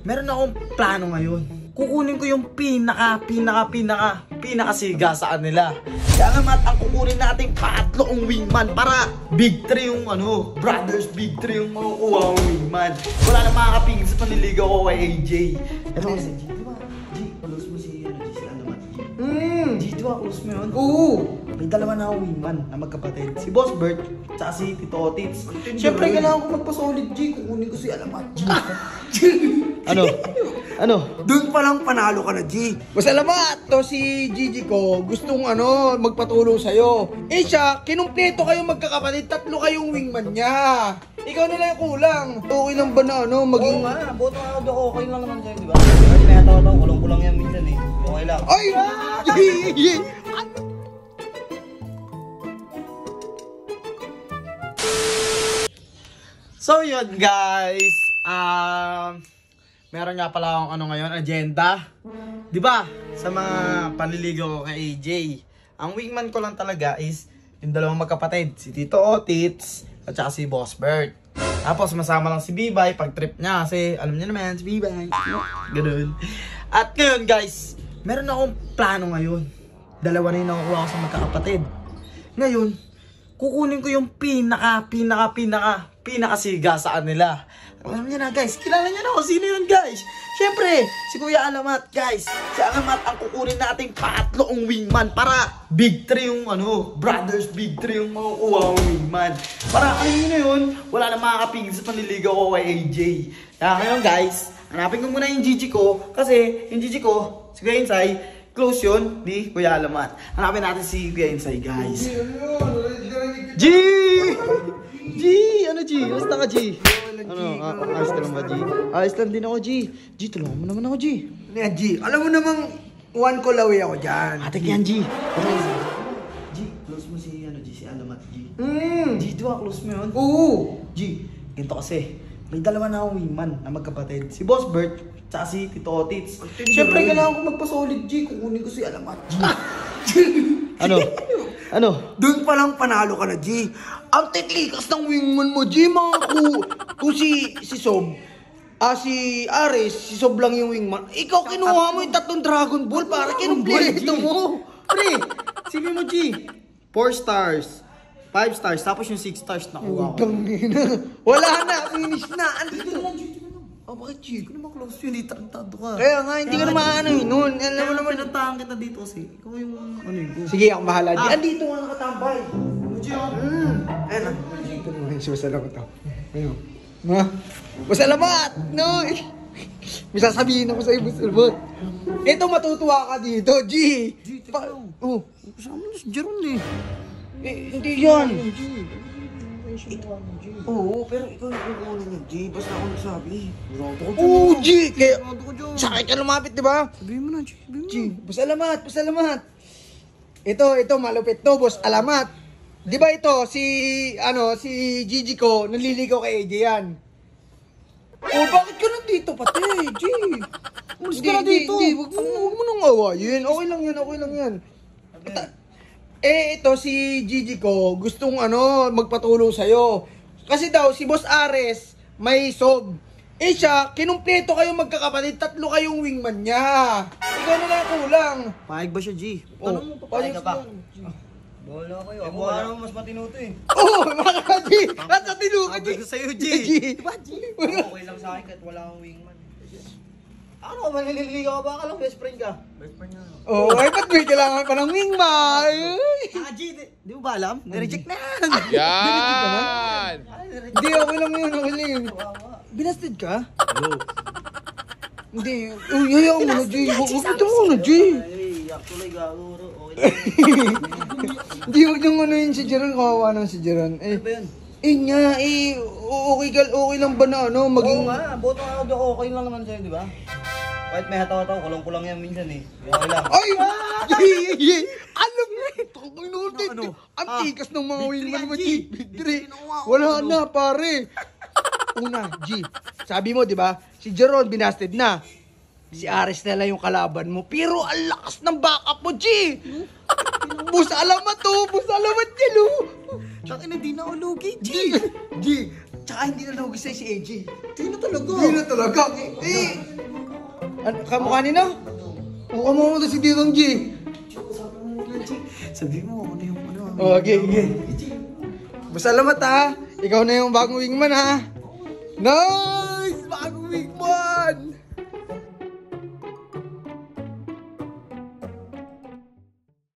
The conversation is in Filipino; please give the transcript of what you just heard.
Meron akong plano ngayon. Kukunin ko yung pinakasiga sa kanila. Kaya naman ang kukunin natin patlong wingman para big 3 yung brothers big 3 yung makukuha ng wingman. Wala na makakapigil sa panliligaw ko kay AJ. Ito kasi G, diba? G, close mo si Alamat G. G, diba close mo yun? Oo! May dalawa na akong wingman na magkapatid. Si Boss Bert, tsaka si Tito Otits. Siyempre kailangan ko magpa-solid G. Kukunin ko si Alamat G. Ano? Doon pa lang panalo ka na, G. Masalamat to si Gigi ko. Gustong magpatulong sa'yo. Eh siya, kinumpleto kayong magkakapatid. 3 kayong wingman niya. Ikaw nila yung kulang. Okay lang ba na maging... Oo nga, boto ako okay lang naman sa'yo, di ba? Kasi may hataw-hataw, kulang-kulang yan minsan eh. Okay lang. Ay! So yun guys, meron nga pala akong ngayon, agenda. 'Di ba? Sa mga panliligaw ko kay AJ. Ang wingman ko lang talaga is yung dalawang magkapatid, si Tito Otits at saka si Boss Bert. Tapos masama lang si Bibay pag trip niya kasi alam niyo naman si Bibay. Ganun. At ngayon guys, meron akong plano ngayon. Dalawa na yung nakukuha ko sa magkakapatid. Ngayon, kukunin ko yung pinakasiga sa kanila. Alam niyo na guys, kilala niyo na kung sino yun guys. Siyempre, si Kuya Alamat guys. Si Alamat ang kukunin nating patlong wingman para big 3 yung brothers big 3 yung makukuha ng wingman. Para alam na yun, wala na makakapigil sa panliligaw ko kay AJ. Kaya ngayon guys, hanapin ko muna yung Gigi ko. Kasi yung Gigi ko, si Kuya Insay, close yun ni Kuya Alamat. Hanapin natin si Kuya Insay guys. G! G! Ano G? Basta ka G? Ayos ka lang ba G? Ayos lang din ako G. G, tulungan mo naman ako G. Ano yan, G? Alam mo namang one call away ako dyan. Atik yan G. G, close mo si si Alamat G. G, di ba close mo yun? Oo! G, ganito kasi. May dalawa na akong wingman na magkapatid. Si Boss Bert, tsaka si Tito Otits. Siyempre kailangan ko magpa-solid G. Kukunin ko si Alamat G. Ano? Doon pa lang panalo ka na, G. Ang titlikas ng wingman mo, G, kung si Sob, si Ares, si Sob lang yung wingman. Ikaw kinuha mo yung 3 Dragon Ball para kinumpleto mo. Pre, sabi mo G, 4 stars, 5 stars, tapos yung 6 stars nakuha ko. Wala na, finish na. Andito na lang, G. Bakit G? Kung naman close yun, tarantado ka. Kaya nga, hindi ka na maano yun nun. Alam mo naman, pinantahan kita dito kasi. Ikaw yung go. Sige, ako bahala, G. Andito nga nakatambay. G, Ayun na. Ito naman, masalamat ako. Ayun. Masalamat! No! May sasabihin ako sa'yo, masalamat. Ito, matutuwa ka dito, G. G, teka lang. Kasama na si Jeron eh. Hindi yan. Oo, pero ikaw yung kukunin ng G. Basta ako nagsabi. Oo, G. Kaya, sakay ka lumapit, di ba? Sabihin mo na, G. G, pasalamat. Ito, malupit to, boss. Alamat. Di ba ito, si Gigi ko, nanliligaw kay AJ yan. Oh, bakit ka nandito pati, G? Umalis ka na dito. Hindi, huwag mo nang awayin. Okay lang yan. Ito si Gigi ko, gustong magpatulong sa'yo. Kasi daw, si Boss Ares, may Sob. Eh siya, kinumpleto kayong magkakapatid, 3 kayong wingman niya. Ikaw na lang kulang. Paayag ba siya, G? Tanong mo, papayag ka ba? Wala kayo. Ako wala naman mas matinuto eh. Oo, mga ka, G. Nasa tinuka, G. Sabi ko sa'yo, G. Diba, G? Okay lang sa akin kahit wala kang wingman. Ano, manililigaw ka ba? Akala best friend ka. Best friend nga. Oo, ay ba't may kailangan pa ng wingman? G, di mo ba alam? Nireject na yan. Yan! Hindi, okay lang yun. Binasted ka? Yo. Hindi. Hayaan mo na, G. Ito mo na, G. Actually, gaguro. Okay lang. Hindi, huwag niyong yun si Jeron. Kawawa naman si Jeron. Ano ba yan? Okay lang ba na maging... Oo nga, boto ako okay lang naman sa'yo, di ba? Kahit may hataw-hataw, kulang-kulang yan minsan eh. Okay lang. Ay! Alam mo eh! Ang tikas ng mga wingman mo, G. Victory. Wala na, pare. Una, G. Sabi mo, di ba? Si Jeron binasted na. Si Ares na lang yung kalaban mo. Pero ang lakas ng backup mo, G. Bus alamat to. Bus alamat yan, Tsaka hindi na ako lugi, G. Tsaka hindi na lugi sa'yo si AJ. Hindi na talaga. Kamukha nino? Mukha mo mo si Titong G. Sabi mo, ano yung ano. Okay, okay. Salamat ha. Ikaw na yung bagong wingman ha. No!